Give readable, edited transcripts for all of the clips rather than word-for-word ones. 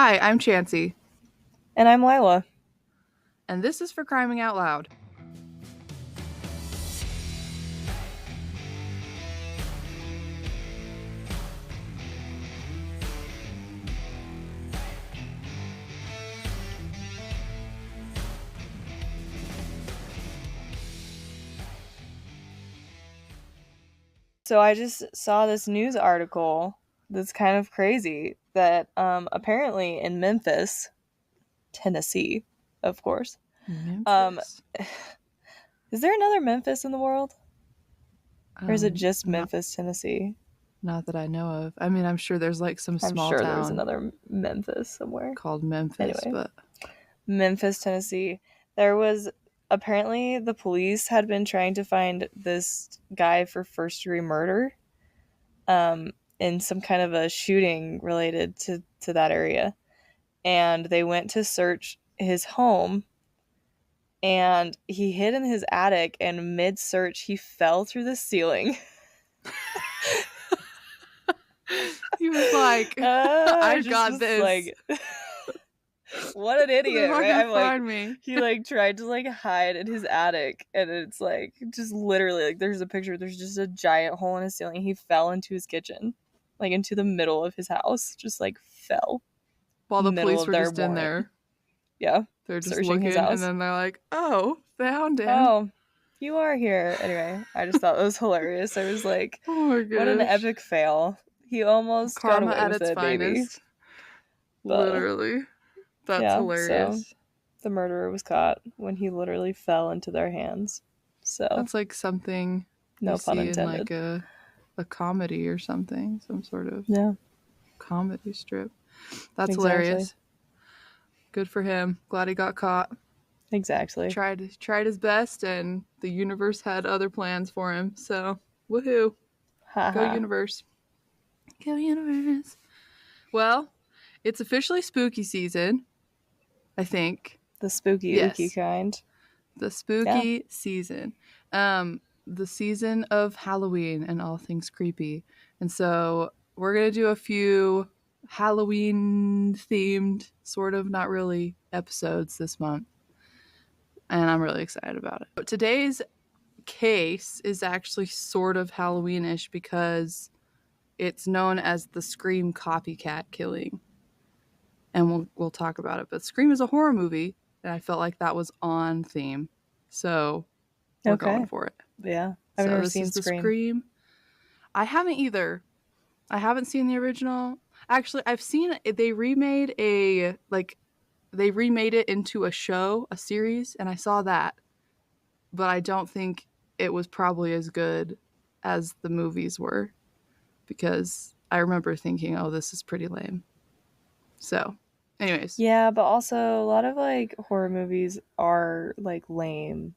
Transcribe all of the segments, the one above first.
Hi, I'm Chansey, And I'm Lila. and this is for Criming Out Loud. So I just saw this news article that's kind of crazy that apparently in Memphis, Tennessee, of course. Um, Memphis. is there another Memphis in the world? Or is it just Not, Memphis, Tennessee? not that I know of. I mean, I'm sure there's like some I'm small sure there's town another Memphis somewhere. called Memphis, Anyway, but Memphis, Tennessee. There was apparently the police had been trying to find this guy for first degree murder in some kind of a shooting related to that area. And they went to search his home and he hid in his attic, and mid search he fell through the ceiling. he was like, I "I've just got was this. like, what an They're idiot, not right? gonna I'm like, find me." he like tried to like hide in his attic, and it's like just literally like there's a picture, there's just a giant hole in his ceiling. He fell into his kitchen, like into the middle of his house, just like fell. While the Middle police of were their just in warrant. there, Yeah. they're just Searching his looking, and house. then they're like, "Oh, found him." Oh, you are here. Anyway, I just thought it was hilarious. I was like, Oh my what an gosh, epic fail. He almost got karma away at with its it, baby. finest. But Literally, that's yeah, so hilarious. the murderer was caught when he literally fell into their hands. So, That's like something you no pun see in like intended. a comedy or something, some sort of Yeah, comedy strip. That's exactly. hilarious. Good for him. Glad he got caught. Exactly. Tried his best, and the universe had other plans for him. So, woohoo! Go Haha. universe! Go universe! Well, it's officially spooky season. I think. The spooky ooky Yes, kind. the Yeah. spooky season. The season of Halloween and all things creepy. And so we're going to do a few Halloween themed, sort of not really, episodes this month. And I'm really excited about it. But today's case is actually sort of Halloweenish because it's known as the Scream copycat killing. And we'll talk about it. But Scream is a horror movie, and I felt like that was on theme. So we're going Okay. for it. Yeah. I've So never this seen is the Scream. Scream. I haven't either. I haven't seen the original. Actually, I've seen they remade they remade it into a show, a series, and I saw that. But I don't think it was probably as good as the movies were because I remember thinking, "Oh, this is pretty lame." So, anyways, Yeah, but also a lot of like horror movies are like lame.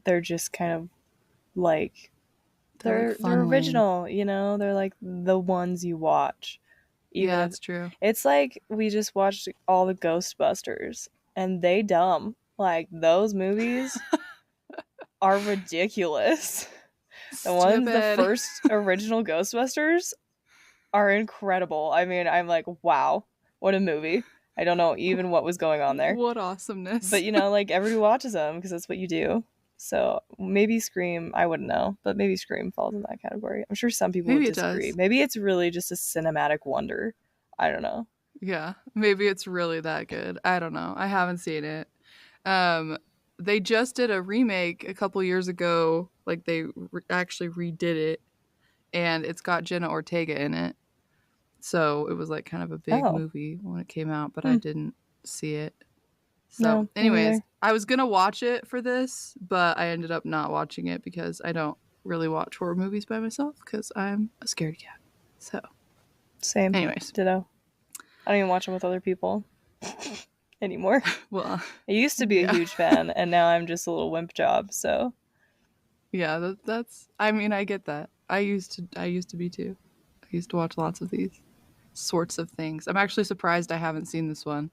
They're just kind of like they're like they're fun lame. original, you know? They're like the ones you watch. Even Yeah, if it's true. it's like we just watched all the Ghostbusters and they dumb. Like those movies are ridiculous. The Stupid. first original Ghostbusters are incredible. I mean, I'm like, wow, what a movie. I don't know even what was going on there. What awesomeness. But you know, like everybody watches them because that's what you do. So maybe Scream, I wouldn't know, but maybe Scream falls in that category. I'm sure some people would Maybe it disagree. does. Maybe it's really just a cinematic wonder. I don't know. Yeah, maybe it's really that good. I don't know. I haven't seen it. Um, they just did a remake a couple years ago. Like they actually redid it, and it's got Jenna Ortega in it. So it was like kind of a big Oh, movie when it came out, but I hmm. didn't see it. So, No, me anyways, neither. I was gonna watch it for this, but I ended up not watching it because I don't really watch horror movies by myself because I'm a scaredy cat. So, Same. anyways, Ditto. I don't even watch them with other people anymore. well, I used to be a yeah. huge fan, and now I'm just a little wimp job. So Yeah, that's. I mean, I get that. I used to be too. I used to watch lots of these sorts of things. I'm actually surprised I haven't seen this one.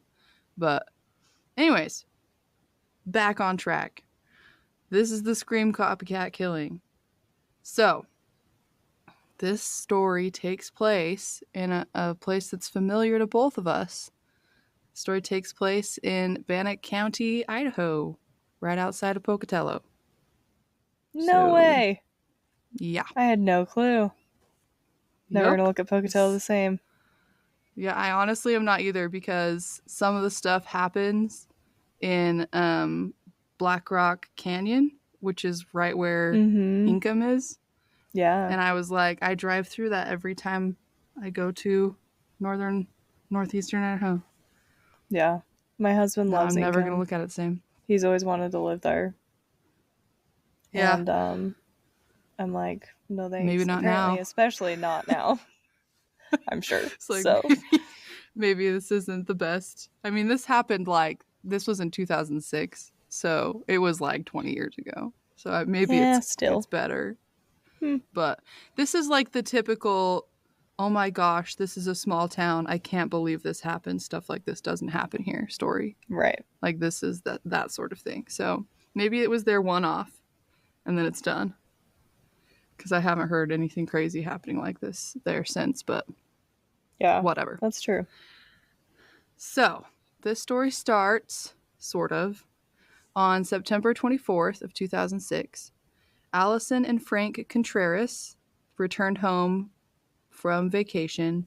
But, anyways, back on track. This is the Scream copycat killing. So, this story takes place in a place that's familiar to both of us. The story takes place in Bannock County, Idaho, right outside of Pocatello. No So, way. yeah. I had no clue. Never gonna Yep. look at Pocatello the same. Yeah, I honestly am not either because some of the stuff happens in Black Rock Canyon, which is right where Mm-hmm. Ingham is. Yeah. And I was like, I drive through that every time I go to northeastern Idaho. Yeah. My husband No, loves I'm never gonna Ingham. look at it the same. He's always wanted to live there. Yeah, And I'm like, no maybe thanks. not Apparently, now. especially not now. I'm sure. It's like So maybe this isn't the best. I mean, this happened like this was in 2006, so it was like 20 years ago. So maybe yeah, it's still. better. Hmm. But this is like the typical, oh my gosh, this is a small town. I can't believe this happened. Stuff like this doesn't happen here story. Right. Like this is that sort of thing. So maybe it was their one off and then it's done. Because I haven't heard anything crazy happening like this there since, but Yeah. whatever. That's true. So this story starts, sort of, on September 24th of 2006. Allison and Frank Contreras returned home from vacation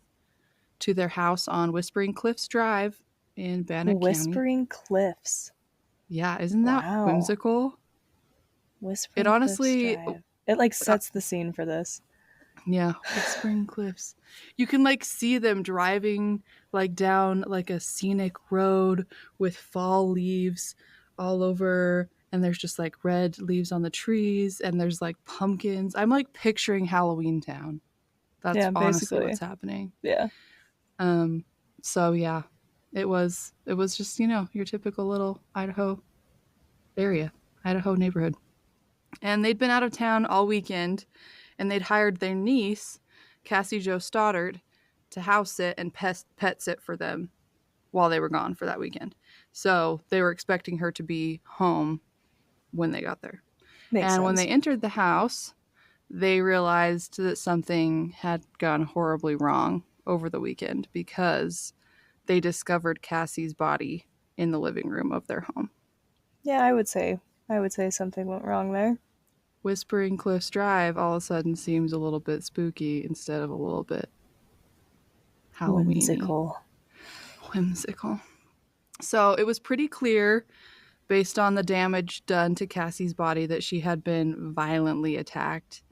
to their house on Whispering Cliffs Drive in Bannock County. Whispering Cliffs. Yeah, isn't that Wow. whimsical? It Whispering Cliffs honestly, Drive. It like sets the scene for this. yeah, Whispering Cliffs. You can like see them driving like down like a scenic road with fall leaves all over, and there's just like red leaves on the trees, and there's like pumpkins. I'm like picturing Halloween Town. That's Yeah, honestly basically. what's happening. Yeah. Um, so yeah, it was just your typical little Idaho area, Idaho neighborhood, and they'd been out of town all weekend, and they'd hired their niece, Cassie Jo Stoddart, to house sit and pet sit for them while they were gone for that weekend. So they were expecting her to be home when they got there, Makes and when they sense. entered the house, they realized that something had gone horribly wrong over the weekend because they discovered Cassie's body in the living room of their home. Yeah, I would say something went wrong there. Whispering Cliffs Drive all of a sudden seems a little bit spooky instead of a little bit Halloweeny, Whimsical. whimsical. So it was pretty clear, based on the damage done to Cassie's body, that she had been violently attacked.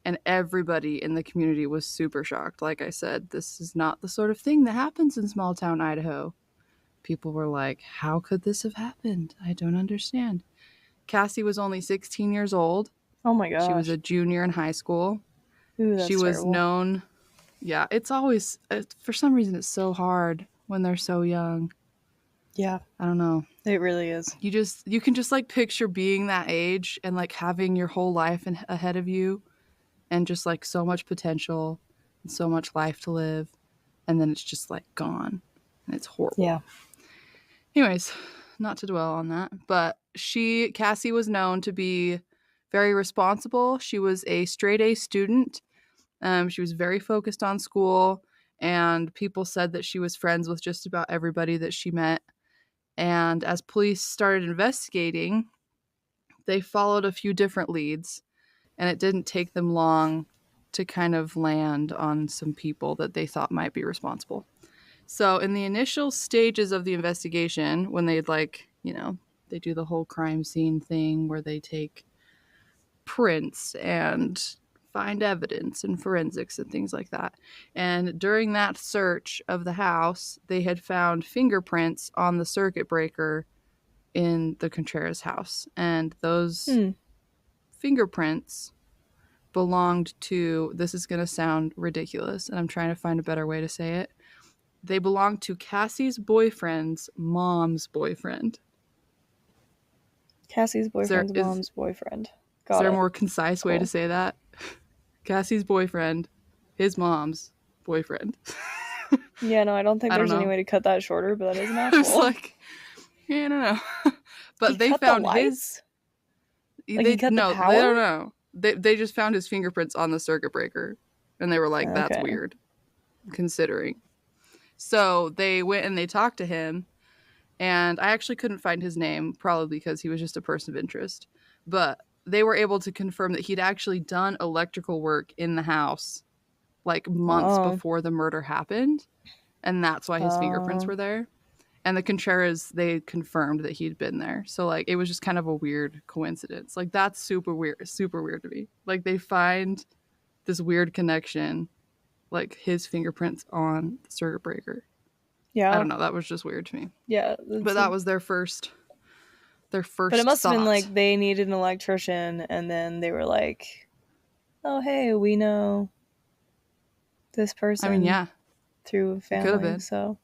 And everybody in the community was super shocked. Like I said, this is not the sort of thing that happens in small town Idaho. People were like, how could this have happened? I don't understand. Cassie was only 16 years old. Oh my She was a gosh. junior in high school. Ooh, She that's was terrible. known, yeah, it's always, for some reason, it's so hard when they're so young. Yeah, I don't know. it really is. You can just like picture being that age and like having your whole life ahead of you and just like so much potential and so much life to live. And then it's just like gone and it's horrible. Yeah. Anyways, not to dwell on that, but Cassie was known to be very responsible. She was a straight A student. She was very focused on school, and people said that she was friends with just about everybody that she met. And as police started investigating, they followed a few different leads, and it didn't take them long to kind of land on some people that they thought might be responsible. So, in the initial stages of the investigation, when they'd they do the whole crime scene thing where they take prints and find evidence and forensics and things like that. And during that search of the house, they had found fingerprints on the circuit breaker in the Contreras house. And those Hmm. fingerprints belonged to, this is going to sound ridiculous, and I'm trying to find a better way to say it. They belonged to Cassie's boyfriend's mom's boyfriend. Cassie's Is there boyfriend's is mom's boyfriend. is Got there a it. more concise way to Cool. say that? Cassie's boyfriend, his mom's boyfriend. Yeah, no, I don't think I don't there's any know. way to cut that shorter, but that is a I was mouthful. like, yeah, I don't know. He But they cut the found his. lights? Like he They cut the no, they don't power? know. They just found his fingerprints on the circuit breaker, and they were like, "That's Okay. weird," considering. So they went and they talked to him, And I actually couldn't find his name, probably because he was just a person of interest. But they were able to confirm that he'd actually done electrical work in the house like months Oh, before the murder happened. And that's why his fingerprints oh, were there. And the Contreras, they confirmed that he'd been there. So like it was just kind of a weird coincidence. Like that's super weird to me. Like they find this weird connection, like his fingerprints on the circuit breaker. I yeah, don't know. That was just weird to me. yeah. But that was their But it first must have been thought. like they needed an electrician, and then they were like, "Oh, hey, we know this I mean, person yeah, through it could have family." been. So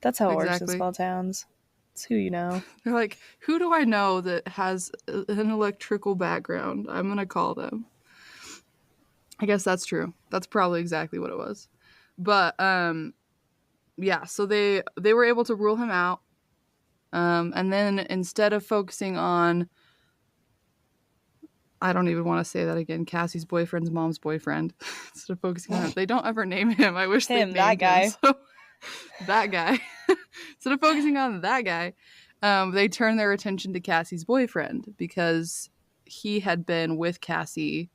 that's how it works in Exactly. small towns. It's who you know. They're like, who do I know that has an electrical background? I'm going to call them. I guess that's true. That's probably exactly what it was. But yeah, so they were able to rule him out. And then instead of focusing on, I don't even want to say that again, Cassie's boyfriend's mom's boyfriend, instead of focusing on him, they don't ever name him. I wish they'd Him, that named him. guy. So that guy, instead of focusing on that guy, they turn their attention to Cassie's boyfriend because he had been with Cassie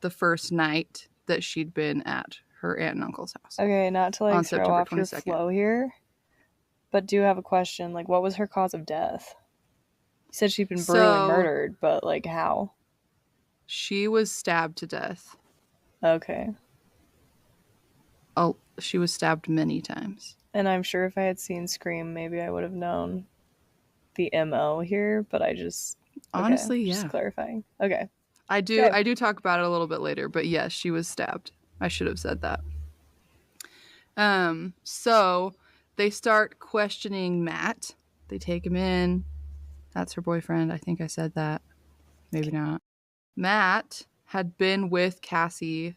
the first night that she'd been at her aunt and uncle's house Okay, not to like on throw September off your 22nd. flow here, but do have a question. Like, what was her cause of death? You said she'd been brutally So murdered, but like how? she was stabbed to death. Okay. Oh, she was stabbed many times. And I'm sure if I had seen Scream, maybe I would have known the MO here, but I just okay, Honestly, just yeah. clarifying. Okay. I do Okay. I do talk about it a little bit later, but yes, she was stabbed. I should have said that. So they start questioning Matt. They take him in. That's her boyfriend. I think I said that. Maybe not. Matt had been with Cassie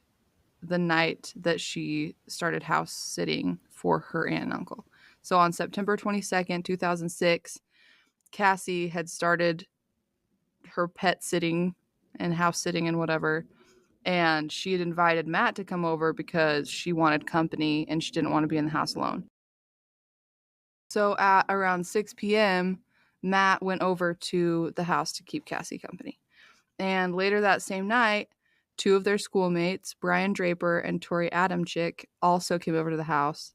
the night that she started house sitting for her aunt and uncle. So on September 22nd, 2006, Cassie had started her pet sitting and house sitting and whatever. And she had invited Matt to come over because she wanted company and she didn't want to be in the house alone. So at around 6 p.m., Matt went over to the house to keep Cassie company. And later that same night, two of their schoolmates, Brian Draper and Tori Adamczyk, also came over to the house.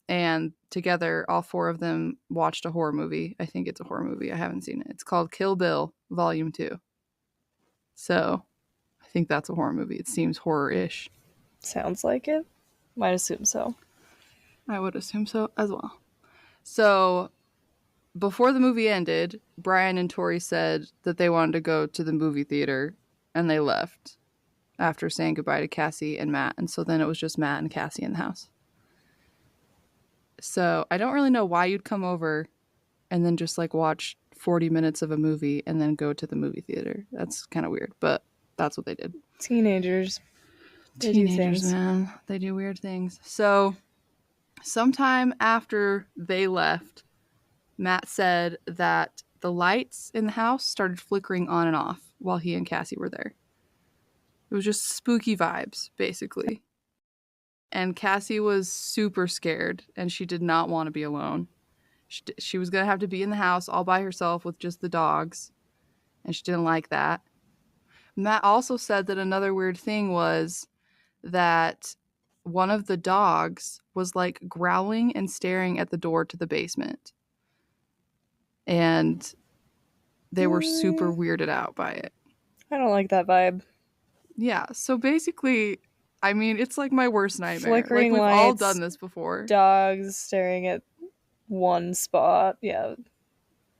And together, all four of them watched a horror movie. I think it's a horror movie. I haven't seen it. It's called Kill Bill Volume 2. So I think that's a horror movie. It seems horror-ish. Sounds like it. Might assume so. I would assume so as well. So before the movie ended, Brian and Tori said that they wanted to go to the movie theater and they left after saying goodbye to Cassie and Matt. And so then it was just Matt and Cassie in the house. So I don't really know why you'd come over and then just like watch 40 minutes of a movie and then go to the movie theater. That's kind of weird, but that's what they did. Teenagers. They do Teenagers, things. man, they do weird things. So sometime after they left, Matt said that the lights in the house started flickering on and off while he and Cassie were there. It was just spooky vibes, basically. And Cassie was super scared and she did not want to be alone. She was going to have to be in the house all by herself with just the dogs, and she didn't like that. Matt also said that another weird thing was that one of the dogs was like growling and staring at the door to the basement. And they were super weirded out by it. I don't like that vibe. Yeah, so basically, I mean, it's like my worst nightmare. Like, Flickering we've all done lights, this before. dogs staring at one spot. Yeah,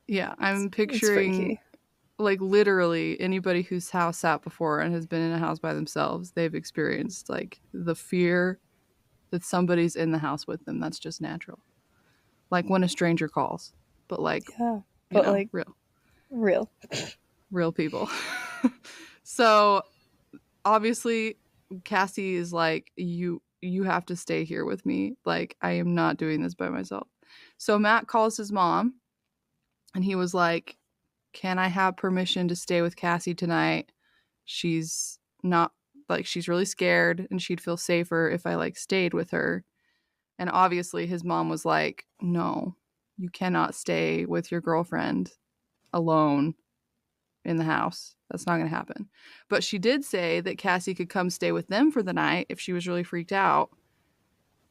Yeah, I'm it's picturing, freaky. like, literally anybody whose house sat before and has been in a house by themselves, they've experienced, like, the fear that somebody's in the house with them. That's just natural. Like when a stranger calls, but, like, Yeah, you but know, like real, real. real people. So obviously Cassie is like, you have to stay here with me. Like, I am not doing this by myself. So Matt calls his mom and he was like, can I have permission to stay with Cassie tonight? She's not, like, she's really scared and she'd feel safer if I like stayed with her. And obviously his mom was like, no. You cannot stay with your girlfriend alone in the house. That's not going to happen. But she did say that Cassie could come stay with them for the night if she was really freaked out,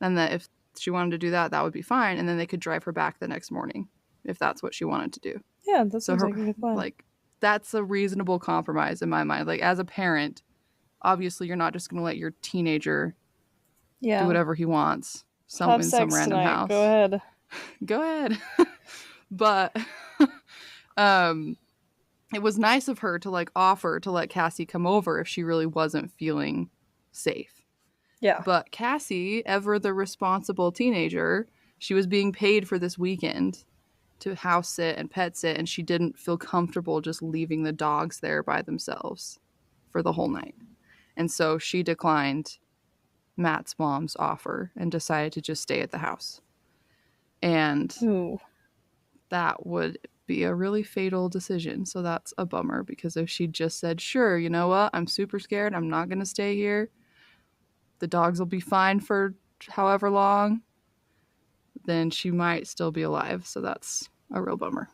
and that if she wanted to do that, that would be fine. And then they could drive her back the next morning if that's what she wanted to do. Yeah, that So seems her, like a good plan. like, that's a reasonable compromise in my mind. Like, as a parent, obviously you're not just going to let your teenager do Yeah. whatever he wants Have in some sex random tonight. Go house. ahead. Go ahead. But um it was nice of her to like offer to let Cassie come over if she really wasn't feeling safe. Yeah. But Cassie, ever the responsible teenager, she was being paid for this weekend to house sit and pet sit, and she didn't feel comfortable just leaving the dogs there by themselves for the whole night. And so she declined Matt's mom's offer and decided to just stay at the house. And Ooh. that would be a really fatal decision. So that's a bummer, because if she just said, sure, you know what, I'm super scared, I'm not going to stay here, the dogs will be fine for however long, then she might still be alive. So that's a real bummer.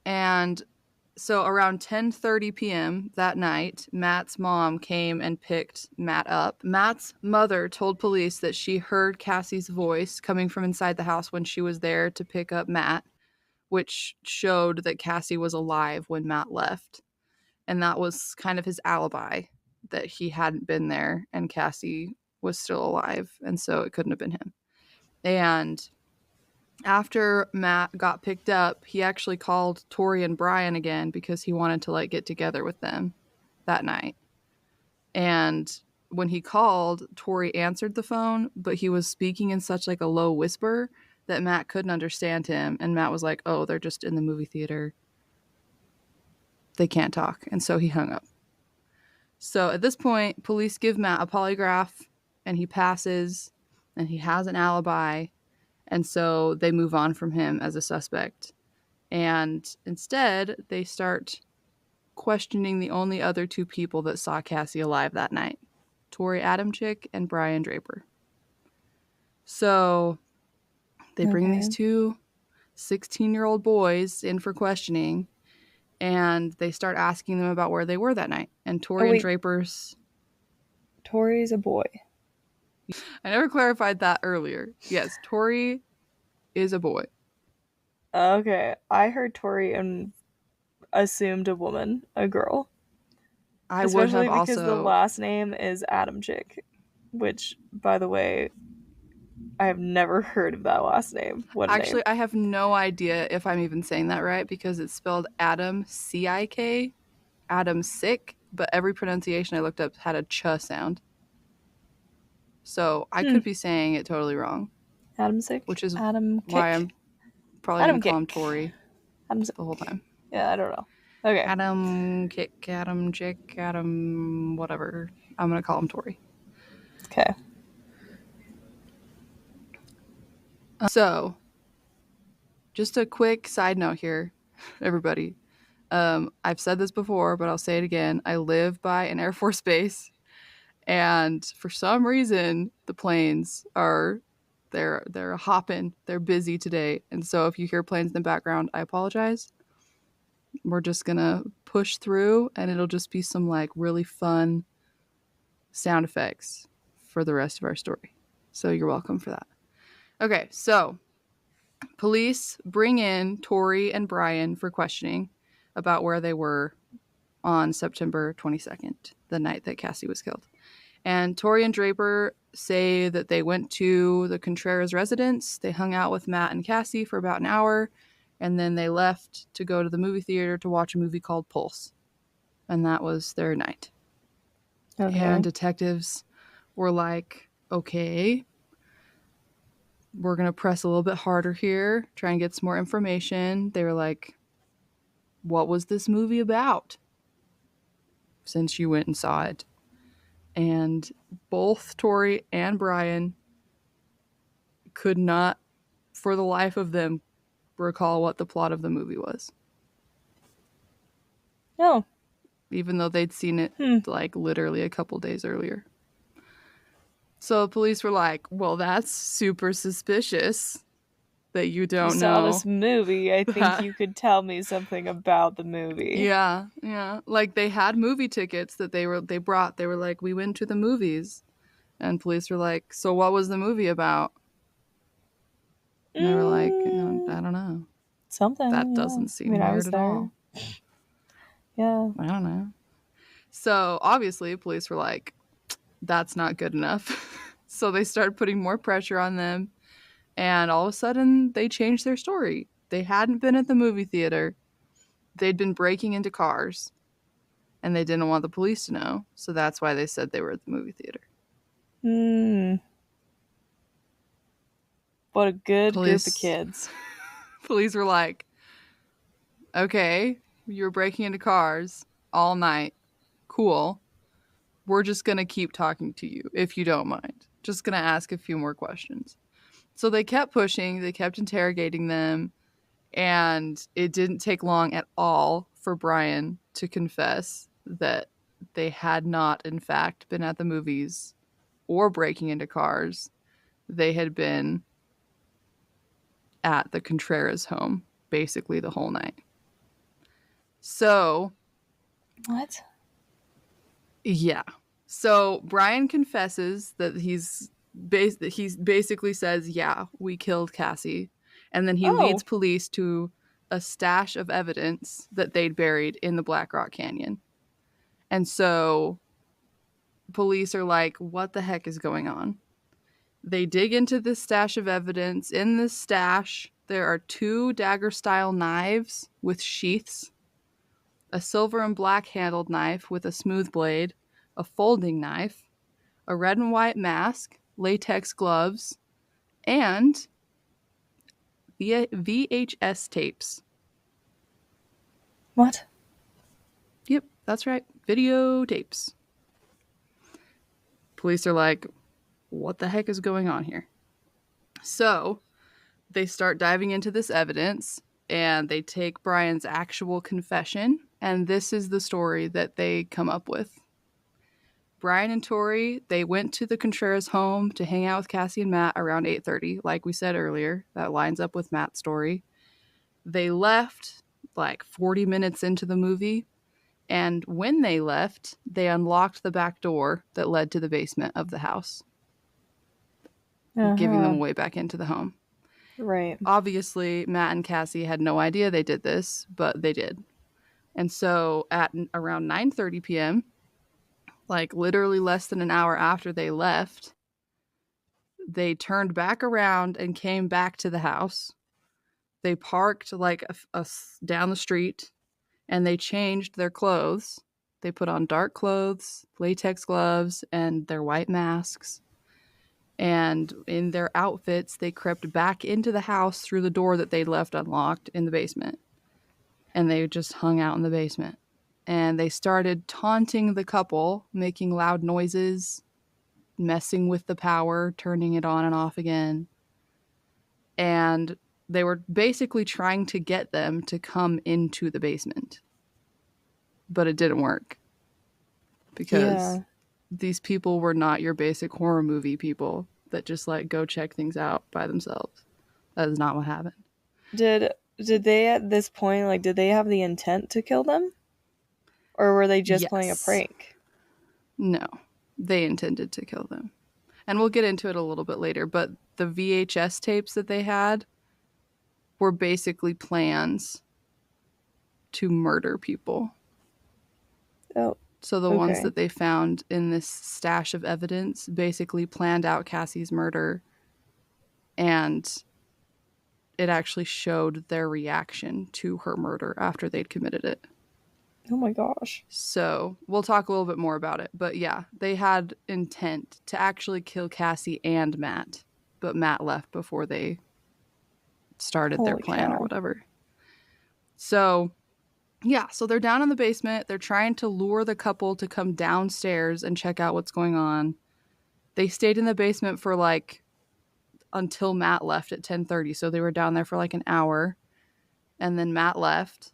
And so around 10:30 p.m. that night, Matt's mom came and picked Matt up. Matt's mother told police that she heard Cassie's voice coming from inside the house when she was there to pick up Matt, which showed that Cassie was alive when Matt left. And that was kind of his alibi, that he hadn't been there and Cassie was still alive. And so it couldn't have been him. And after Matt got picked up, he actually called Tori and Brian again because he wanted to like get together with them that night. And when he called, Tori answered the phone, but he was speaking in such like a low whisper that Matt couldn't understand him. And Matt was like, "Oh, they're just in the movie theater. They can't talk." And so he hung up. So at this point, police give Matt a polygraph and he passes and he has an alibi. And so they move on from him as a suspect. And instead, they start questioning the only other two people that saw Cassie alive that night, Tori Adamczyk and Brian Draper. So they bring these Okay. two 16-year-old boys in for questioning, and they start asking them about where they were that night. And Oh, Tori and wait. Draper's... Tori's a boy. I never clarified that earlier. Yes, Tori is a boy. Okay. I heard Tori and assumed a woman, a girl. I would have Especially because the also... last name is Adamczyk, which, by the way, I have never heard of that last name. What a name. Actually, I have no idea if I'm even saying that right, because it's spelled Adam, C-I-K, Adam Sick, but every pronunciation I looked up had a ch sound. So I Hmm. could be saying it totally wrong, Adamczyk? which is Adam why Kick? I'm probably going Adam to call him Kick. Tori Adamczyk. the whole time. Yeah, I don't know. Okay. Adam Kick, Adam Jick, Adam whatever. I'm going to call him Tori. Okay. So, just a quick side note here, everybody. I've said this before, but I'll say it again. I live by an Air Force base, and for some reason, the planes are they're hopping. They're busy today, and so if you hear planes in the background, I apologize. We're just gonna push through, and it'll just be some like really fun sound effects for the rest of our story. So you're welcome for that. Okay, so police bring in Tori and Brian for questioning about where they were on September 22nd, the night that Cassie was killed. And Tori and Draper say that they went to the Contreras residence. They hung out with Matt and Cassie for about an hour, and then they left to go to the movie theater to watch a movie called Pulse. And that was their night. Okay. And detectives were like, okay, we're going to press a little bit harder here, try and get some more information. They were like, what was this movie about? Since you went and saw it. And both Tori and Brian could not, for the life of them, recall what the plot of the movie was. Oh. Even though they'd seen it Hmm. like literally a couple days earlier. So the police were like, well, that's super suspicious that you If you don't saw this know movie, I think that. you could tell me something about the movie. Yeah, yeah. Like they had movie tickets that they brought. They were like, we went to the movies. And police were like, so what was the movie about? And they were like, Mm, I don't know. That something, yeah. doesn't I mean, seem I weird was at there. all. Yeah. I don't know. So obviously, police were like, that's not good enough. So they started putting more pressure on them. And all of a sudden, they changed their story. They hadn't been at the movie theater, they'd been breaking into cars, and they didn't want the police to know. So that's why they said they were at the movie theater. Hmm. What a good group of Police kids. police were like, okay, you were breaking into cars all night. Cool. We're just going to keep talking to you if you don't mind. Just going to ask a few more questions. So they kept pushing, they kept interrogating them, and it didn't take long at all for Brian to confess that they had not, in fact, been at the movies or breaking into cars. They had been at the Contreras home basically the whole night. So, What? yeah. So Brian confesses that he's basically says, "Yeah, we killed Cassie." And then he leads Oh. police to a stash of evidence that they'd buried in the Black Rock Canyon. And so police are like, "What the heck is going on?" They dig into this stash of evidence. In this stash, there are two dagger-style knives with sheaths, a silver and black handled knife with a smooth blade, a folding knife, a red and white mask, latex gloves, and VHS tapes. What? Yep, that's right. Videotapes. Police are like, what the heck is going on here? So they start diving into this evidence and they take Brian's actual confession, and this is the story that they come up with. Brian and Tori, they went to the Contreras home to hang out with Cassie and Matt around 8:30, like we said earlier. That lines up with Matt's story. They left like 40 minutes into the movie, and when they left, they unlocked the back door that led to the basement of the house, Uh giving them huh. a way back into the home. Right. Obviously, Matt and Cassie had no idea they did this, but they did. And so at around 9:30 p.m., like literally less than an hour after they left, they turned back around and came back to the house. They parked like down the street and they changed their clothes. They put on dark clothes, latex gloves, and their white masks. And in their outfits, they crept back into the house through the door that they'd left unlocked in the basement. And they just hung out in the basement. And they started taunting the couple, making loud noises, messing with the power, turning it on and off again. And they were basically trying to get them to come into the basement. But it didn't work because Yeah. these people were not your basic horror movie people that just like go check things out by themselves. That is not what happened. Did they at this point, like, did they have the intent to kill them? Or were they just playing a Yes. prank? No. They intended to kill them. And we'll get into it a little bit later, but the VHS tapes that they had were basically plans to murder people. Oh, So the ones okay. that they found in this stash of evidence basically planned out Cassie's murder, and it actually showed their reaction to her murder after they'd committed it. Oh my gosh. So we'll talk a little bit more about it. But yeah, they had intent to actually kill Cassie and Matt, but Matt left before they started their Holy plan or cow. whatever. So yeah, so they're down in the basement. They're trying to lure the couple to come downstairs and check out what's going on. They stayed in the basement for like until Matt left at 10:30. So they were down there for like an hour, and then Matt left.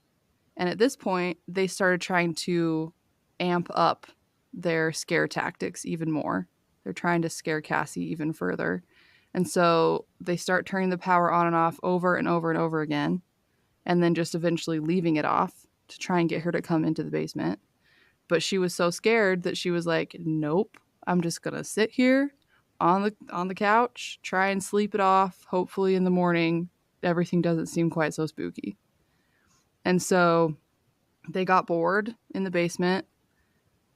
And at this point, they started trying to amp up their scare tactics even more. They're trying to scare Cassie even further. And so they start turning the power on and off over and over and over again, and then just eventually leaving it off to try and get her to come into the basement. But she was so scared that she was like, nope, I'm just going to sit here on the couch, try and sleep it off. Hopefully in the morning, everything doesn't seem quite so spooky. And so they got bored in the basement.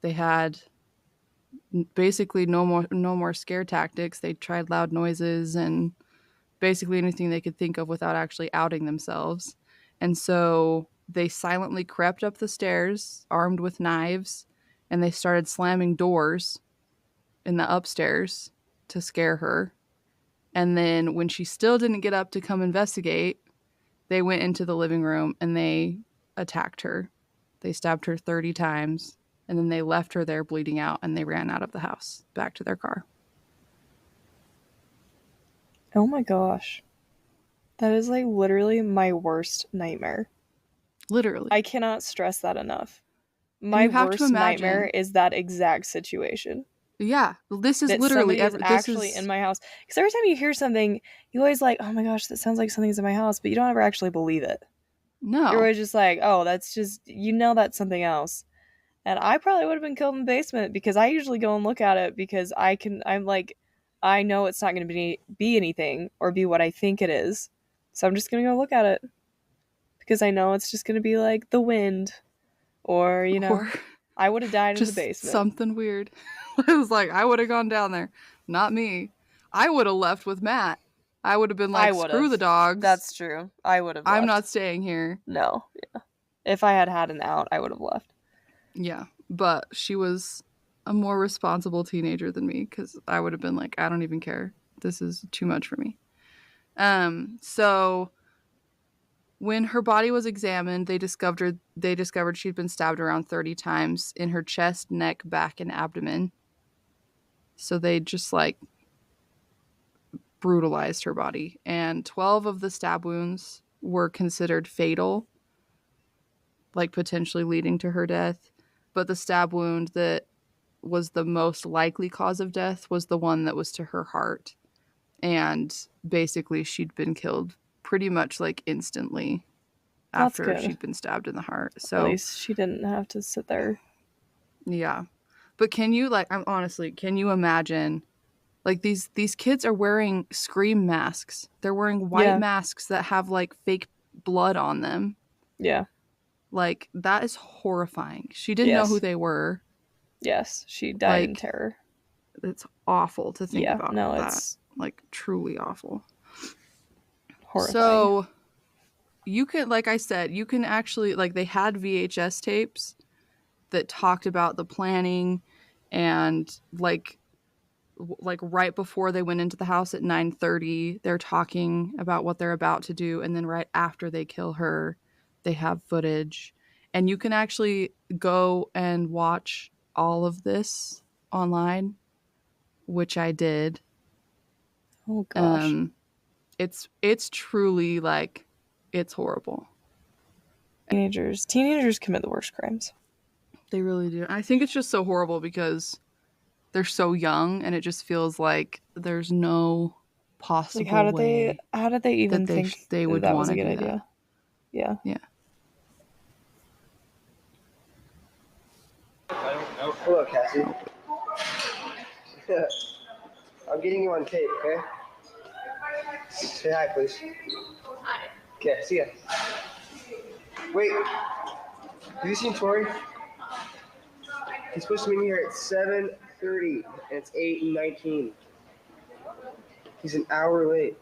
They had basically no more scare tactics. They tried loud noises and basically anything they could think of without actually outing themselves. And so they silently crept up the stairs, armed with knives, and they started slamming doors in the upstairs to scare her. And then when she still didn't get up to come investigate, they went into the living room and they attacked her. They stabbed her 30 times, and then they left her there bleeding out, and they ran out of the house back to their car. Oh my gosh. That is like literally my worst nightmare. Literally. I cannot stress that enough. And My you have to worst imagine, nightmare is that exact situation. yeah, this is That literally somebody is actually in my house. Because every time you hear something, you always like, oh my gosh, that sounds like something's in my house, but you don't ever actually believe it. You're No. always just like, oh, that's just, you know, that's something else. And I probably would have been killed in the basement because I usually go and look at it because I'm like, I know it's not going to be anything or be what I think it is. So I'm just going to go look at it because I know it's just going to be like the wind or, you know, Or I would have died in the just basement. something weird. I was like, I would have gone down there. Not me. I would have left with Matt. I would have been like, screw the dogs. That's true. I would have left. I'm not staying here. No. Yeah. If I had had an out, I would have left. Yeah. But she was a more responsible teenager than me because I would have been like, I don't even care. This is too much for me. So when her body was examined, they discovered she'd been stabbed around 30 times in her chest, neck, back, and abdomen. So they just like brutalized her body. And 12 of the stab wounds were considered fatal, like potentially leading to her death. But the stab wound that was the most likely cause of death was the one that was to her heart. And basically she'd been killed pretty much like instantly after she'd been stabbed in the heart. So at least she didn't have to sit there. Yeah. But can you can you imagine like these kids are wearing Scream masks. They're wearing white masks that have like fake blood on them. Yeah. Like that is horrifying. She didn't know who they were. Yes, she died in terror. It's awful to think about. No, that. It's like truly awful. Horrifying. So you could, like I said, you can actually, like, they had VHS tapes that talked about the planning and like right before they went into the house at 9:30, they're talking about what they're about to do, and then right after they kill her, they have footage, and you can actually go and watch all of this online, which I did. Oh gosh. It's truly like, it's horrible. Teenagers commit the worst crimes. They really do. I think it's just so horrible because they're so young, and it just feels like there's no possible like how did they even think they would that want was a to good do idea? That. Yeah. Hello, Cassie. I'm getting you on tape, okay? Say hi, please. Hi. Okay, see ya. Wait, have you seen Tori? He's supposed to meet me here at 7:30, and it's 8:19. He's an hour late.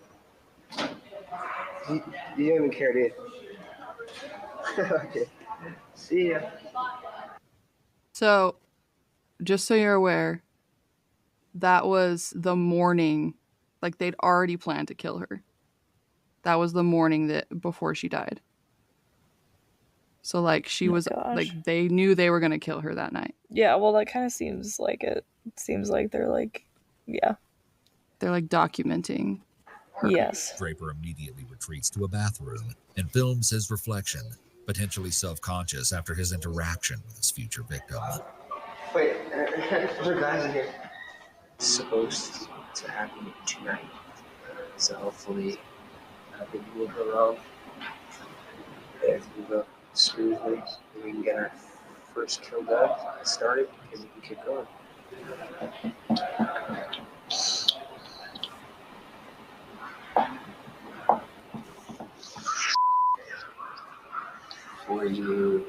You don't even care, do you? Okay. See ya. So, just so you're aware, that was the morning, like they'd already planned to kill her. That was the morning that before she died. So like she was like, they knew they were going to kill her that night. Yeah, well that kind of seems like it. It seems like they're like, yeah. They're like documenting her. Yes. Draper immediately retreats to a bathroom and films his reflection, potentially self-conscious after his interaction with his future victim. Wait, there are guys in here. supposed to happen tonight. So hopefully everything will go well. Everything will go smoothly. And we can get our first kill done, started, and we can keep going. For you,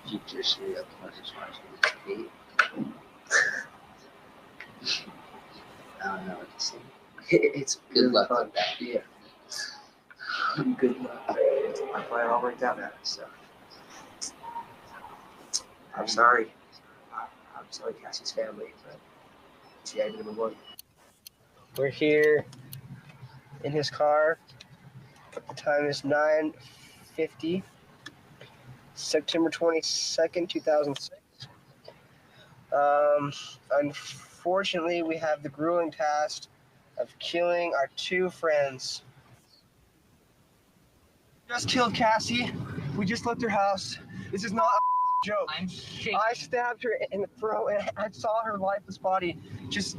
future serial killers watching this tape. I don't know what to say. It's good luck on that. Yeah. Good luck. My plan all worked out now, so. I'm sorry. I'm sorry, Cassie's family, but she had number one. We're here in his car. The time is 9:50, September 22nd, 2006. Unfortunately, we have the grueling task of killing our two friends. Just killed Cassie. We just left her house. This is not a joke. I'm shaking. I stabbed her in the throat and I saw her lifeless body just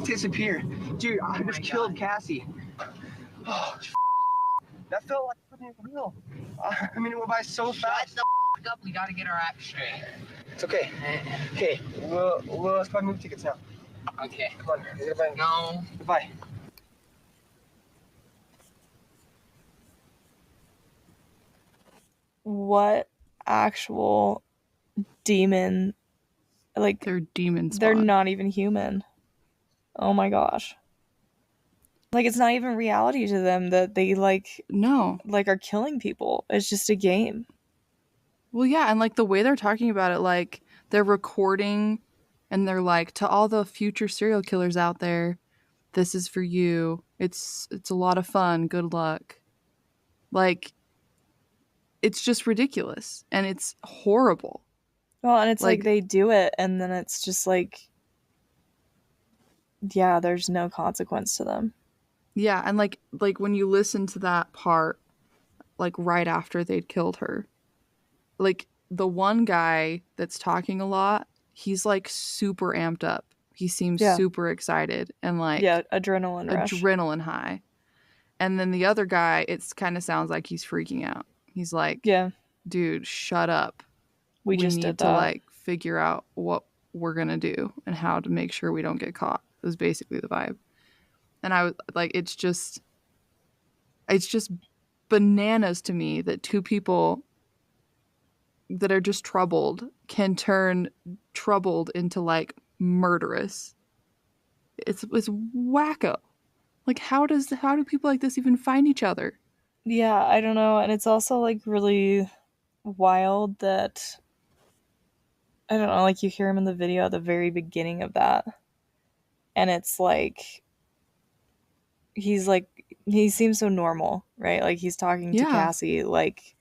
disappear. Dude, I just killed Cassie. Oh, that felt like something real. I mean, it went by so fast. Shut the up. We gotta get our act straight. It's okay. Okay, let's buy movie tickets now. Okay. Come on, we're gonna buy. No. Goodbye. What actual demon? Like, They're demon they're spawn. not even human. Oh my gosh. Like, it's not even reality to them that they No. are killing people. It's just a game. Well, yeah, and like the way they're talking about it, like they're recording and they're like, to all the future serial killers out there, this is for you. It's a lot of fun. Good luck. Like, it's just ridiculous and it's horrible. Well, and it's like Like- they do it and then it's just like, yeah, there's no consequence to them. Yeah, and like when you listen to that part, like right after they'd killed her, like the one guy that's talking a lot, he's like super amped up. He seems Yeah. super excited and like Yeah, adrenaline rush. adrenaline high. And then the other guy, it's kind of sounds like he's freaking out. He's like, Yeah, dude, shut up. we just need did to that. like figure out what we're gonna do and how to make sure we don't get caught. It was basically the vibe. And I was like, it's just bananas to me that two people that are just troubled can turn troubled into like murderous. It's wacko. Like how do people like this even find each other? Yeah, I don't know. And it's also like really wild that, I don't know, like you hear him in the video at the very beginning of that. And it's like, he seems so normal, right? Like he's talking to Yeah. Cassie, like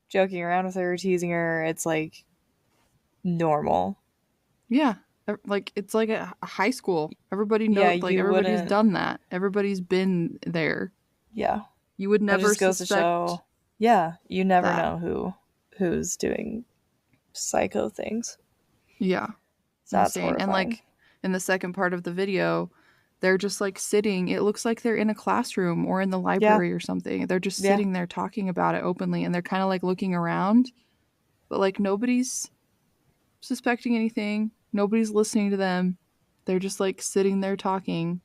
joking around with her, teasing her. It's like normal. Yeah. Like it's like a high school. Everybody knows, Yeah, like you everybody's wouldn't- done that. Everybody's been there. Yeah. You would That never just goes suspect. to show, yeah, you never that. know who's doing psycho things. Yeah. So that's Insane. And horrifying. like in the second part of the video, they're just like sitting. It looks like they're in a classroom or in the library or something. They're just Yeah. sitting there talking about it openly and they're kind of like looking around, but like nobody's suspecting anything. Nobody's listening to them. They're just like sitting there talking.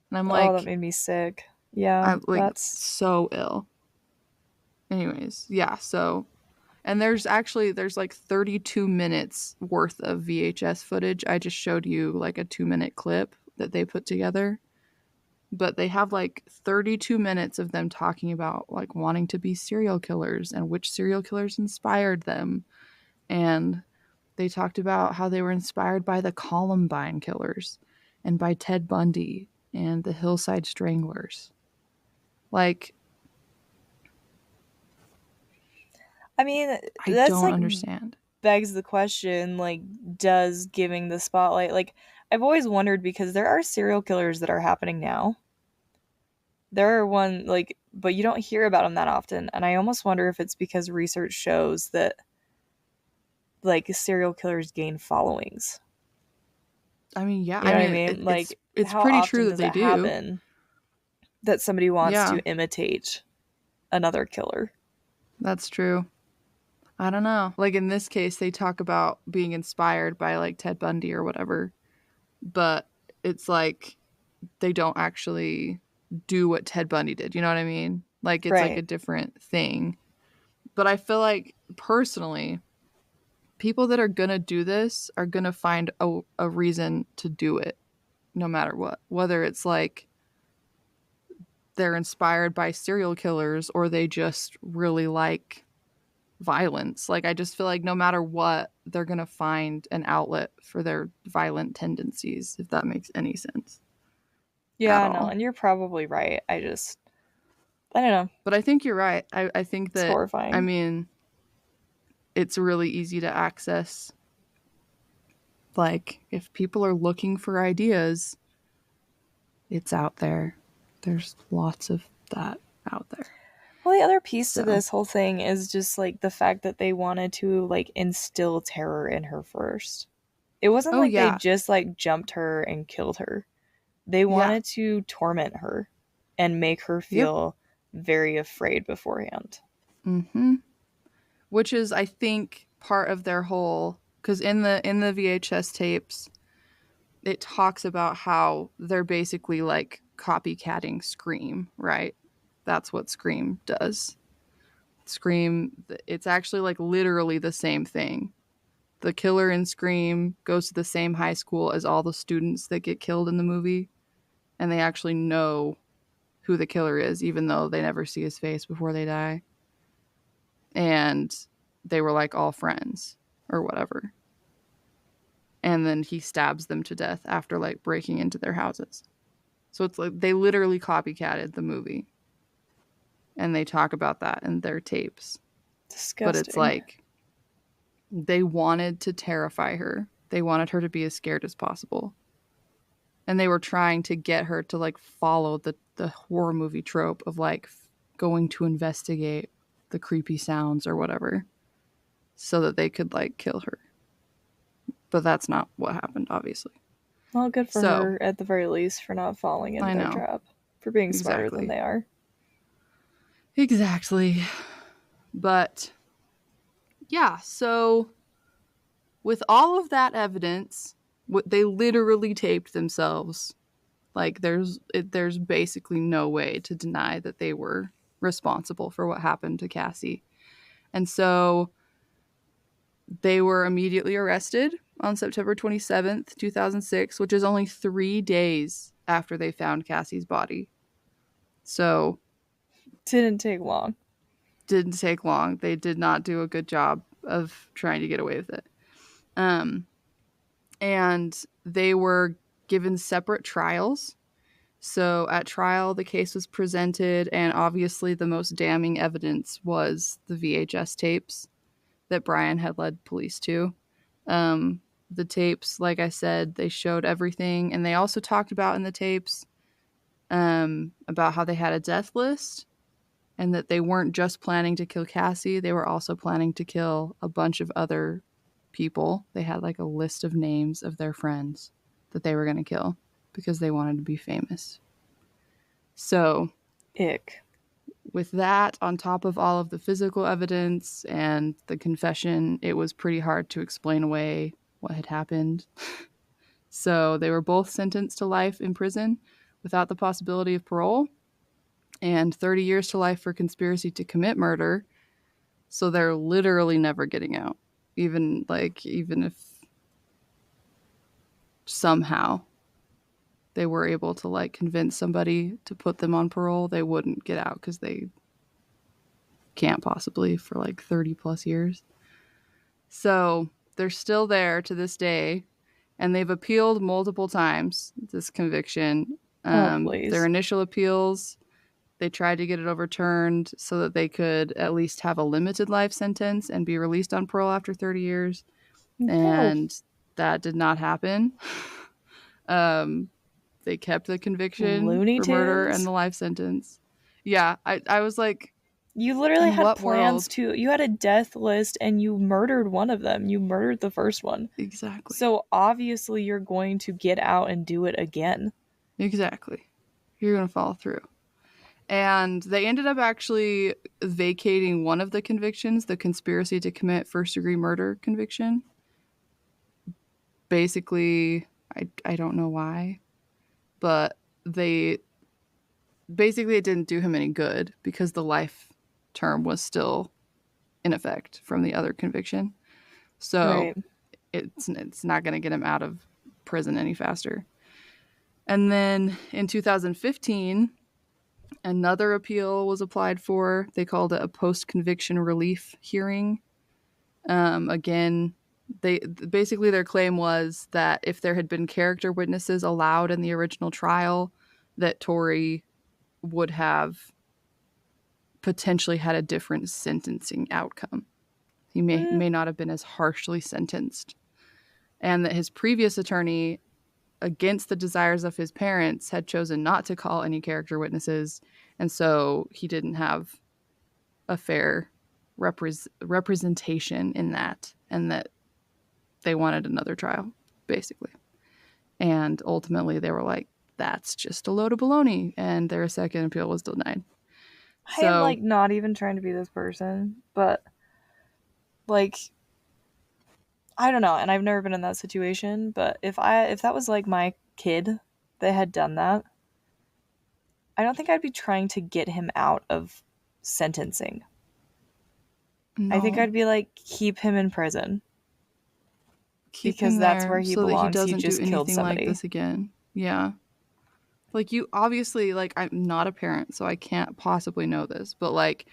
And I'm like, Oh, that made me sick. Yeah, I'm like that's so ill. Anyways, yeah, so and there's like 32 minutes worth of VHS footage. I just showed you like a 2-minute clip that they put together. But they have like 32 minutes of them talking about like wanting to be serial killers and which serial killers inspired them. And they talked about how they were inspired by the Columbine killers and by Ted Bundy and the Hillside Stranglers. Like, I mean, I that's don't like understand. begs the question, like, does giving the spotlight, like, I've always wondered because there are serial killers that are happening now. There are one, like, but you don't hear about them that often. And I almost wonder if it's because research shows that like serial killers gain followings. I mean, yeah. You know I what I mean, mean? Like, it's how pretty true often that does they it do. happen that somebody wants Yeah, to imitate another killer? that's true. I don't know. Like in this case, they talk about being inspired by like Ted Bundy or whatever, but it's like they don't actually do what Ted Bundy did. You know what I mean? Like it's like a Right. different thing. But I feel like personally, people that are gonna do this are gonna find a reason to do it no matter what. Whether it's like they're inspired by serial killers or they just really like violence. Like I just feel like no matter what, they're going to find an outlet for their violent tendencies, if that makes any sense at Yeah, no, all. and you're probably right. I don't know. But I think you're right. I think It's that, I horrifying. mean, it's really easy to access. Like, if people are looking for ideas, it's out there. There's lots of that out there. Well, the other piece to So, this whole thing is just like the fact that they wanted to like instill terror in her first. It wasn't oh, like they yeah. just like jumped her and killed her. They Yeah. wanted to torment her and make her Yep. feel very afraid beforehand. Mm-hmm. Which is, I think, part of their whole, because in the VHS tapes, it talks about how they're basically like copycatting Scream, right? That's what Scream does. Scream, it's actually like literally the same thing. The killer in Scream goes to the same high school as all the students that get killed in the movie, and they actually know who the killer is, even though they never see his face before they die. And they were like all friends or whatever. And then he stabs them to death after like breaking into their houses. So it's like they literally copycatted the movie. And they talk about that in their tapes. But it's Disgusting. like they wanted to terrify her. They wanted her to be as scared as possible. And they were trying to get her to like follow the horror movie trope of like going to investigate the creepy sounds or whatever so that they could like kill her. But that's not what happened, obviously. Well, good for So, her at the very least for not falling into I their know. trap, for being smarter than Exactly. they are. Exactly. But yeah, so with all of that evidence, they literally taped themselves. Like there's basically no way to deny that they were responsible for what happened to Cassie. And so they were immediately arrested on September 27th, 2006, which is only 3 days after they found Cassie's body. So, Didn't take long. didn't take long. They did not do a good job of trying to get away with it. And they were given separate trials. So at trial, the case was presented, and obviously the most damning evidence was the VHS tapes that Brian had led police to. The tapes, like I said, they showed everything, and they also talked about in the tapes about how they had a death list and that they weren't just planning to kill Cassie, they were also planning to kill a bunch of other people. They had like a list of names of their friends that they were going to kill because they wanted to be famous. So, Ick. with that on top of all of the physical evidence and the confession, it was pretty hard to explain away what had happened. So, they were both sentenced to life in prison without the possibility of parole and 30 years to life for conspiracy to commit murder. So they're literally never getting out. Even if somehow they were able to like convince somebody to put them on parole, they wouldn't get out because they can't possibly for like 30 plus years. So they're still there to this day, and they've appealed multiple times this conviction. Oh, Their please. initial appeals, they tried to get it overturned so that they could at least have a limited life sentence and be released on parole after 30 years. No. And that did not happen. They kept the conviction Looney for murder and Tunes? the life sentence. Yeah, I was like, You literally In had what plans world? to, you had a death list and you murdered one of them. You murdered the first one. Exactly. So obviously you're going to get out and do it again. Exactly. You're going to follow through. And they ended up actually vacating one of the convictions, the conspiracy to commit first-degree murder conviction. Basically, I don't know why, but they basically it didn't do him any good because the life term was still in effect from the other conviction. So Right. it's not going to get him out of prison any faster. And then in 2015, another appeal was applied for. They called it a post-conviction relief hearing. Again, they basically their claim was that if there had been character witnesses allowed in the original trial, that Tory would have potentially had a different sentencing outcome. He may not have been as harshly sentenced, and that his previous attorney, against the desires of his parents, had chosen not to call any character witnesses, and so he didn't have a fair representation in that, and that they wanted another trial, basically. And ultimately, they were like, "That's just a load of baloney," and their second appeal was denied. I am So like not even trying to be this person, but like I don't know, and I've never been in that situation, but if that was like my kid that had done that, I don't think I'd be trying to get him out of sentencing. I think no, I'd be like, keep him in prison keep because him that's there where he so that he belongs. You doesn't do just killed anything like somebody. this again. Yeah. Like, you obviously, like, I'm not a parent, so I can't possibly know this, but like,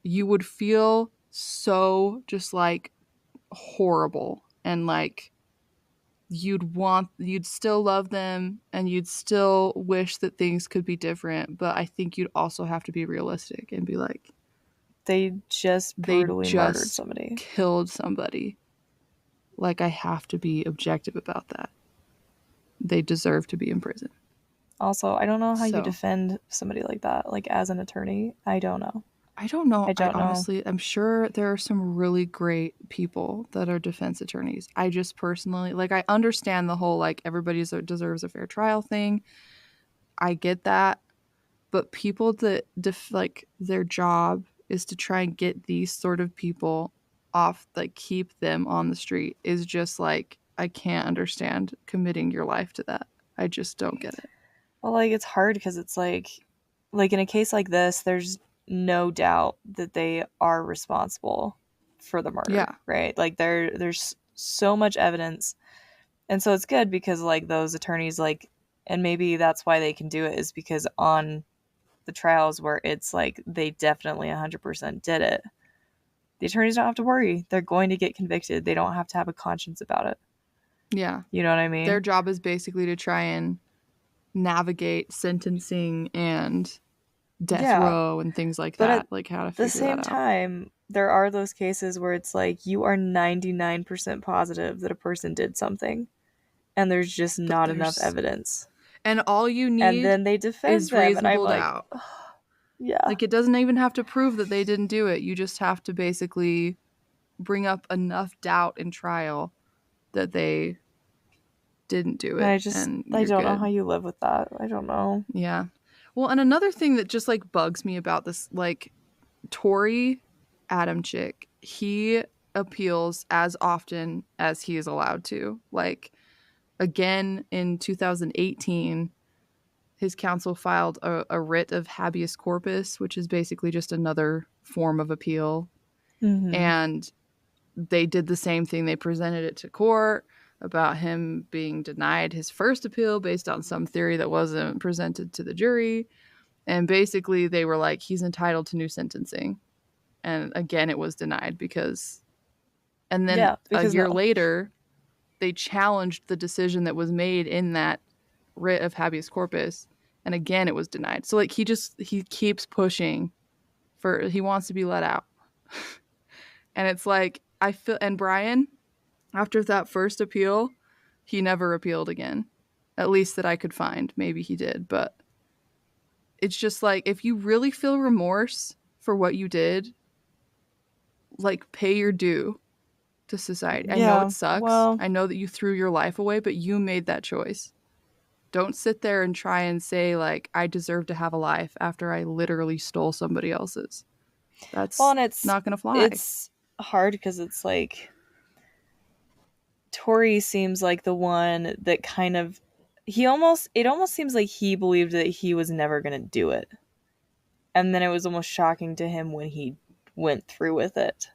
you would feel so just like horrible, and like you'd still love them and you'd still wish that things could be different, but I think you'd also have to be realistic and be like, They just they brutally murdered just somebody. killed somebody. Like, I have to be objective about that. They deserve to be in prison. Also, I don't know how you So defend somebody like that, like as an attorney. I don't know. I don't know. I I don't know. honestly, I'm sure there are some really great people that are defense attorneys. I just personally, like, I understand the whole, like, everybody deserves a fair trial thing. I get that. But people that, like, their job is to try and get these sort of people off, like, keep them on the street, is just like, I can't understand committing your life to that. I just don't get it. Well, like it's hard because it's like in a case like this, there's no doubt that they are responsible for the murder, Yeah. right? Like there's so much evidence. And so it's good because like those attorneys like and maybe that's why they can do it is because on the trials where it's like they definitely 100% did it. The attorneys don't have to worry. They're going to get convicted. They don't have to have a conscience about it. Yeah. You know what I Their mean? job is basically to try and navigate sentencing and death Yeah. row and things like But at that, like how to the figure that same out. time, there are those cases where it's like you are 99% positive that a person did something and there's just But not enough there's, evidence. and all you And need then they defend is them and I'm reasonable like, doubt. yeah. Like, it doesn't even have to prove that they didn't do it. You just have to basically bring up enough doubt in trial that they didn't do And it, and I you're don't know how good. you live with that. I don't know. Yeah. Well, and another thing that just like bugs me about this, like, Tory Adamczyk, he appeals as often as he is allowed to. Like, again in 2018, his counsel filed a writ of habeas corpus, which is basically just another form of appeal. Mm-hmm. And they did the same thing. They presented it to court about him being denied his first appeal based on some theory that wasn't presented to the jury. And basically, they were like, he's entitled to new sentencing. And again, it was denied because. And then Yeah, a because year no. later, they challenged the decision that was made in that writ of habeas corpus. And again, it was denied. So, like, he keeps pushing he wants to be let out. And it's like, I feel, and Brian, after that first appeal, he never appealed again. At least that I could find. Maybe he did, but it's just like, if you really feel remorse for what you did, like, pay your due to society. I know it Yeah. sucks. Well, I know that you threw your life away, but you made that choice. Don't sit there and try and say, like, I deserve to have a life after I literally stole somebody else's. That's and not going to fly. it's hard because it's like Tori seems like the one that kind of it almost seems like he believed that he was never going to do it. And then it was almost shocking to him when he went through with it.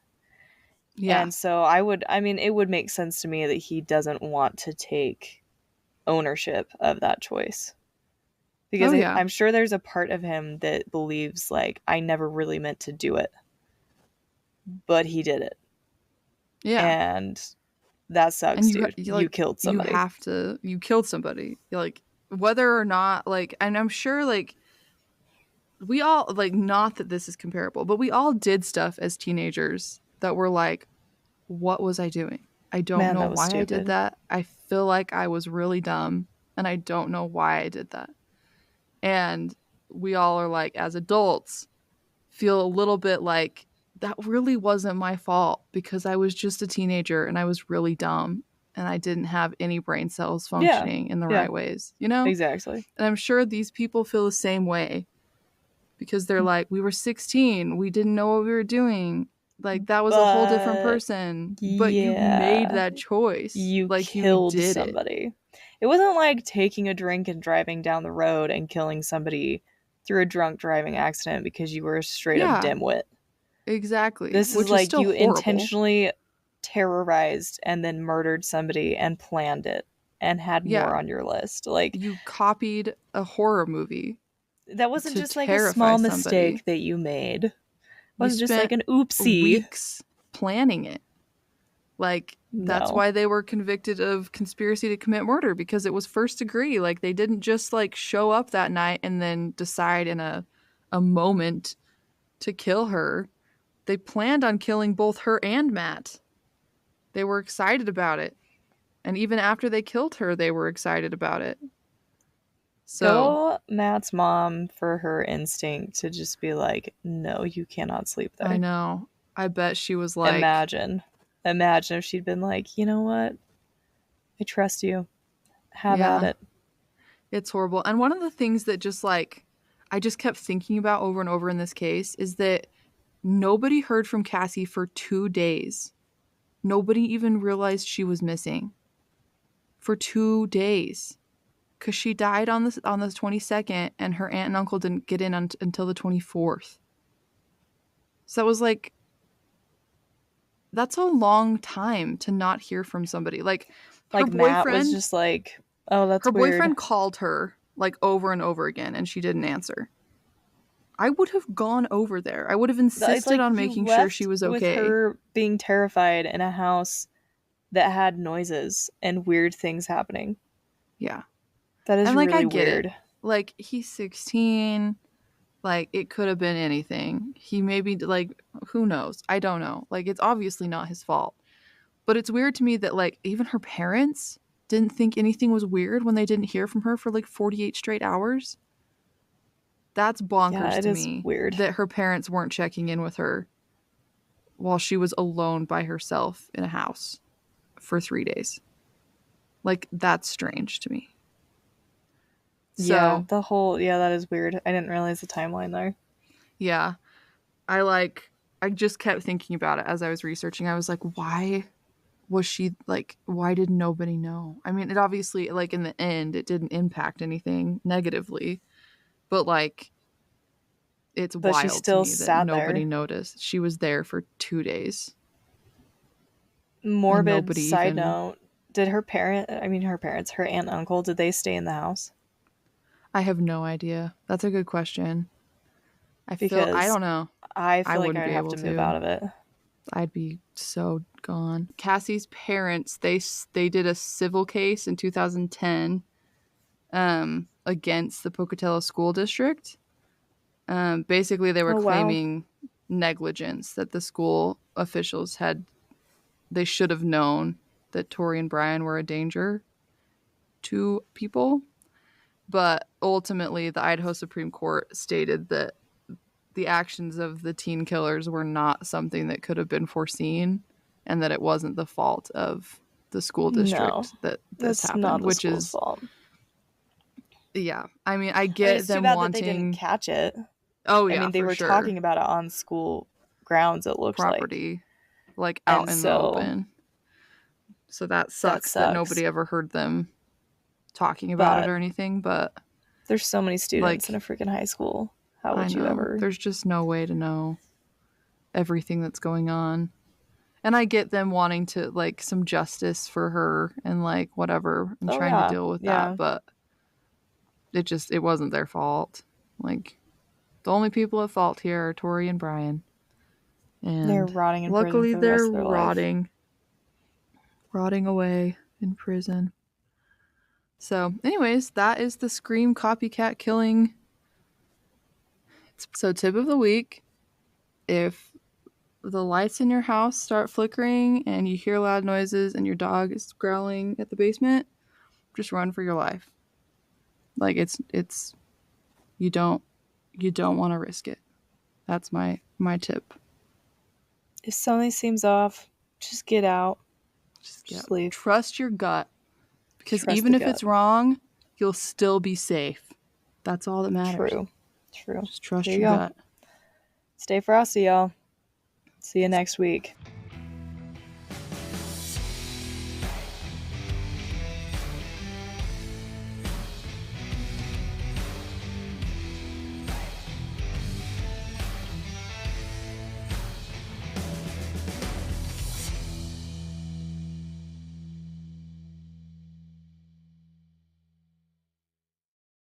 Yeah. And so it would make sense to me that he doesn't want to take ownership of that choice. Because Oh, yeah. I'm sure there's a part of him that believes, like, I never really meant to do it. But he did it. Yeah. And that sucks, And dude. You killed somebody. You killed somebody. Like, whether or not, like, and I'm sure, like, we all, like, not that this is comparable, but we all did stuff as teenagers that were like, what was I doing? I don't Man, know that was why I did stupid. that. I feel like I was really dumb, and I don't know why I did that. And we all are, like, as adults, feel a little bit like, that really wasn't my fault because I was just a teenager and I was really dumb and I didn't have any brain cells Yeah. functioning in the Yeah. right ways, you know? Exactly. And I'm sure these people feel the same way because they're like, we were 16, we didn't know what we were doing. Like, that was a whole different But person. But you made yeah, that choice. you Like, you killed did it. somebody. It wasn't like taking a drink and driving down the road and killing somebody through a drunk driving accident because you were a straight up Yeah, dimwit. exactly. This is Which is like still you horrible. intentionally terrorized and then murdered somebody and planned it and had Yeah. more on your list. Like, You copied a horror movie that wasn't to just like a terrify small somebody. mistake that you made. It You wasn't just like spent an oopsie. weeks planning it. Like, that's No. why they were convicted of conspiracy to commit murder, because it was first degree. Like, they didn't just, like, show up that night and then decide in a moment to kill her. They planned on killing both her and Matt. They were excited about it. And even after they killed her, they were excited about it. So, Go Matt's mom for her instinct to just be like, no, you cannot sleep there. I know. I bet she was like, Imagine if she'd been like, you know what? I trust you. Have at it. It's horrible. And one of the things that just, like, I just kept thinking about over and over in this case is that nobody heard from Cassie for 2 days. Nobody even realized she was missing for 2 days, because she died on the 22nd and her aunt and uncle didn't get in until the 24th. So it was like, that's a long time to not hear from somebody. Like, her Like, Matt was boyfriend, just like, oh, that's her weird. boyfriend called her, like, over and over again, and she didn't answer. I would have gone over there. I would have insisted like, on you making sure she left was with okay. her being terrified in a house that had noises and weird things happening. Yeah. That is And, like, really I get weird. it. Like, he's 16. Like, it could have been anything. He maybe, like, who knows? I don't know. Like, it's obviously not his fault. But it's weird to me that, like, even her parents didn't think anything was weird when they didn't hear from her for, like, 48 straight hours. That's bonkers Yeah, it to is me. weird. That her parents weren't checking in with her while she was alone by herself in a house for 3 days. Like, that's strange to me. Yeah, So, that is weird. I didn't realize the timeline there. yeah. I just kept thinking about it as I was researching. I was like, why was she, like, why did nobody know? I mean, it obviously, like, in the end, it didn't impact anything negatively, but, like, it's But she wild to still me that sat nobody there. noticed. She was there for 2 days. Morbid nobody side even- note. Did her aunt and uncle, did they stay in the house? I have no idea. That's a good question. I Because don't know. I feel like wouldn't I'd be have able to move to. out of it. I'd be so gone. Cassie's parents, they did a civil case in 2010 against the Pocatello School District. Basically, they were Oh, wow. claiming negligence, that the school officials they should have known that Tori and Brian were a danger to people. But ultimately, the Idaho Supreme Court stated that the actions of the teen killers were not something that could have been foreseen, and that it wasn't the fault of the school district No, that this that's happened, not the which school's is fault. yeah. I mean, I I mean, get it's too them bad that they didn't wanting. catch it. Oh I yeah, mean, they for were sure. talking about it on school grounds, it looked like. Property, like And out in the so open. So that sucks that nobody ever heard them talking about it But or anything. But there's so many students in a like, freaking high school. How I would you know ever? there's just no way to know everything that's going on. And I get them wanting to like some justice for her and like whatever and Oh trying to yeah, deal with yeah. that, but it wasn't their fault. Like the only people at fault here are Tori and Brian. They're And rotting in prison luckily for the they're rest of their life. rotting away in prison. So, anyways, that is the Scream copycat killing. So, tip of the week, if the lights in your house start flickering and you hear loud noises and your dog is growling at the basement, just run for your life. Like it's you don't want to risk it. That's my tip. If something seems off, just get out. Just leave. Trust your gut. Because Trust even the if gut. it's wrong, you'll still be safe. That's all that matters. True. Just trust There you your go. gut. Stay frosty, y'all. See you next week.